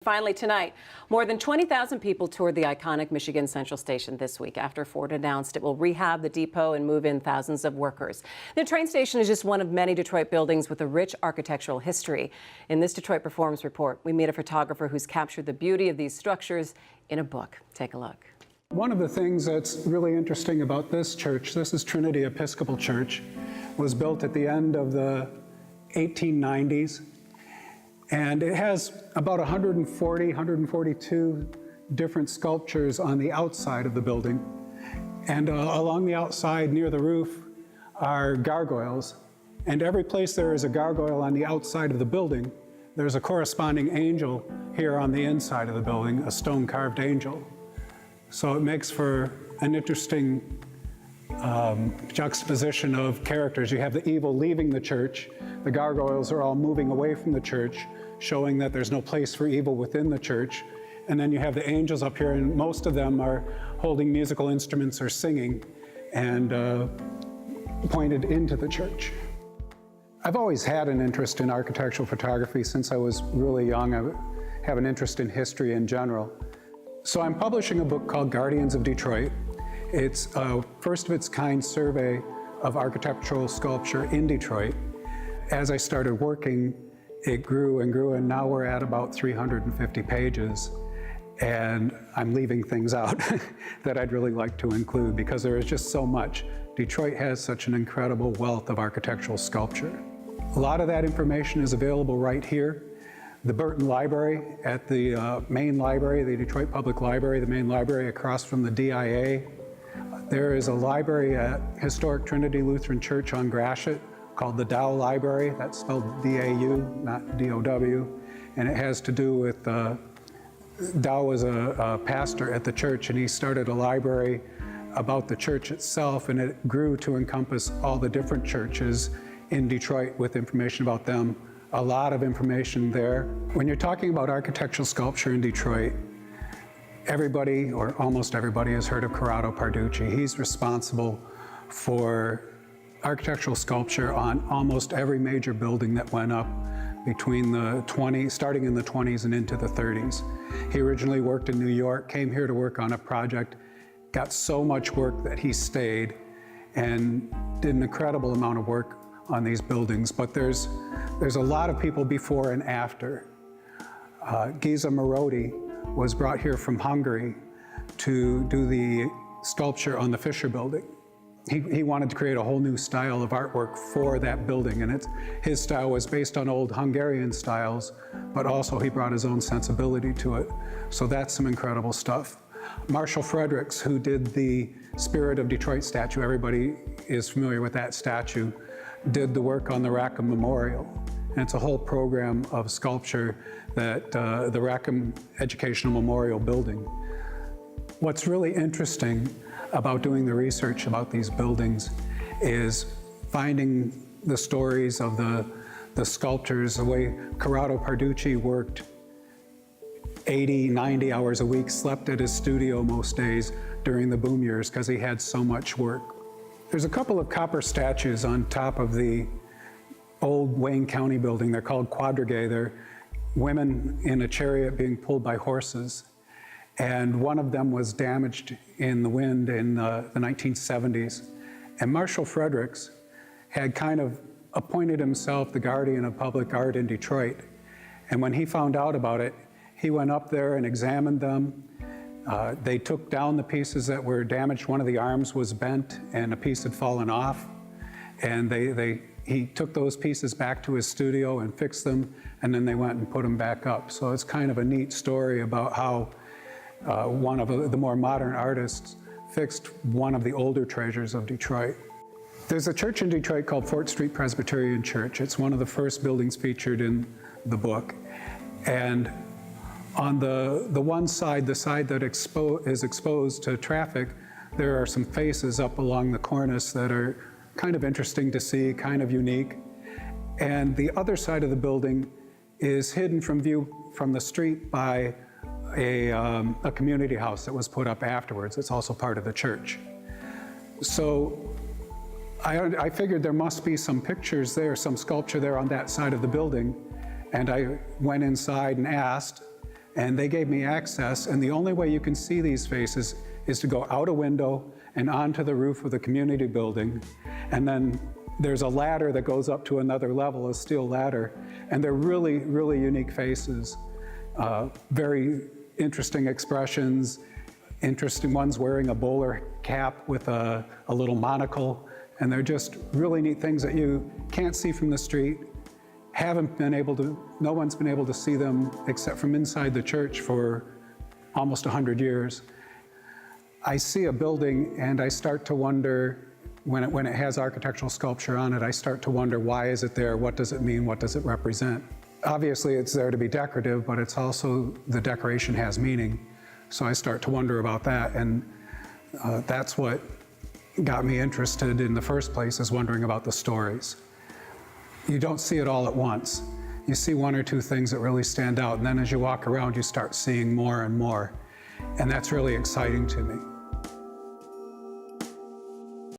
Finally tonight, more than 20,000 people toured the iconic Michigan Central Station this week after Ford announced it will rehab the depot and move in thousands of workers. The train station is just one of many Detroit buildings with a rich architectural history. In this Detroit Performs report, we meet a photographer who's captured the beauty of these structures in a book. Take a look. One of the things that's really interesting about this church, this is Trinity Episcopal Church, was built at the end of the 1890s. And it has about 142 different sculptures on the outside of the building. And along the outside near the roof are gargoyles. And every place there is a gargoyle on the outside of the building, there's a corresponding angel here on the inside of the building, a stone carved angel. So it makes for an interesting juxtaposition of characters. You have the evil leaving the church. The gargoyles are all moving away from the church, showing that there's no place for evil within the church. And then you have the angels up here, and most of them are holding musical instruments or singing and pointed into the church. I've always had an interest in architectural photography since I was really young. I have an interest in history in general. So I'm publishing a book called Guardians of Detroit. It's a first of its kind survey of architectural sculpture in Detroit. As I started working, it grew and grew, and now we're at about 350 pages. And I'm leaving things out that I'd really like to include because there is just so much. Detroit has such an incredible wealth of architectural sculpture. A lot of that information is available right here. The Burton Library at the main library, the Detroit Public Library, the main library across from the DIA. There is a library at Historic Trinity Lutheran Church on Gratiot called the Dow Library. That's spelled D-A-U, not D-O-W. And it has to do with, Dow was a pastor at the church, and he started a library about the church itself, and it grew to encompass all the different churches in Detroit with information about them. A lot of information there. When you're talking about architectural sculpture in Detroit, everybody, or almost everybody, has heard of Corrado Parducci. He's responsible for architectural sculpture on almost every major building that went up between the 20s, starting in the 20s and into the 30s. He originally worked in New York, came here to work on a project, got so much work that he stayed and did an incredible amount of work on these buildings. But there's a lot of people before and after. Giza Marodi was brought here from Hungary to do the sculpture on the Fisher Building. He wanted to create a whole new style of artwork for that building, and his style was based on old Hungarian styles, but also he brought his own sensibility to it. So that's some incredible stuff. Marshall Fredericks, who did the Spirit of Detroit statue, everybody is familiar with that statue, did the work on the Rackham Memorial. And it's a whole program of sculpture that the Rackham Educational Memorial Building. What's really interesting about doing the research about these buildings is finding the stories of the sculptors, the way Corrado Parducci worked 80, 90 hours a week, slept at his studio most days during the boom years because he had so much work. There's a couple of copper statues on top of the old Wayne County building. They're called quadrigae. They're women in a chariot being pulled by horses. And one of them was damaged in the wind in the 1970s. And Marshall Fredericks had kind of appointed himself the guardian of public art in Detroit. And when he found out about it, he went up there and examined them. They took down the pieces that were damaged. One of the arms was bent and a piece had fallen off. And he took those pieces back to his studio and fixed them, and then they went and put them back up. So it's kind of a neat story about how one of the more modern artists fixed one of the older treasures of Detroit. There's a church in Detroit called Fort Street Presbyterian Church. It's one of the first buildings featured in the book. And on the one side, the side that is exposed to traffic, there are some faces up along the cornice that are kind of interesting to see, kind of unique. And the other side of the building is hidden from view from the street by a community house that was put up afterwards. It's also part of the church. So I figured there must be some pictures there, some sculpture there on that side of the building. And I went inside and asked, And they gave me access, and the only way you can see these faces is to go out a window and onto the roof of the community building. And then there's a ladder that goes up to another level, a steel ladder. And they're really, really unique faces. Very interesting expressions, interesting ones wearing a bowler cap with a little monocle. And they're just really neat things that you can't see from the street. No one's been able to see them except from inside the church for almost 100 years. I see a building and I start to wonder, when it has architectural sculpture on it, I start to wonder, why is it there? What does it mean? What does it represent? Obviously it's there to be decorative, but it's also, the decoration has meaning. So I start to wonder about that, and that's what got me interested in the first place, is wondering about the stories. You don't see it all at once. You see one or two things that really stand out, and then as you walk around, you start seeing more and more. And that's really exciting to me.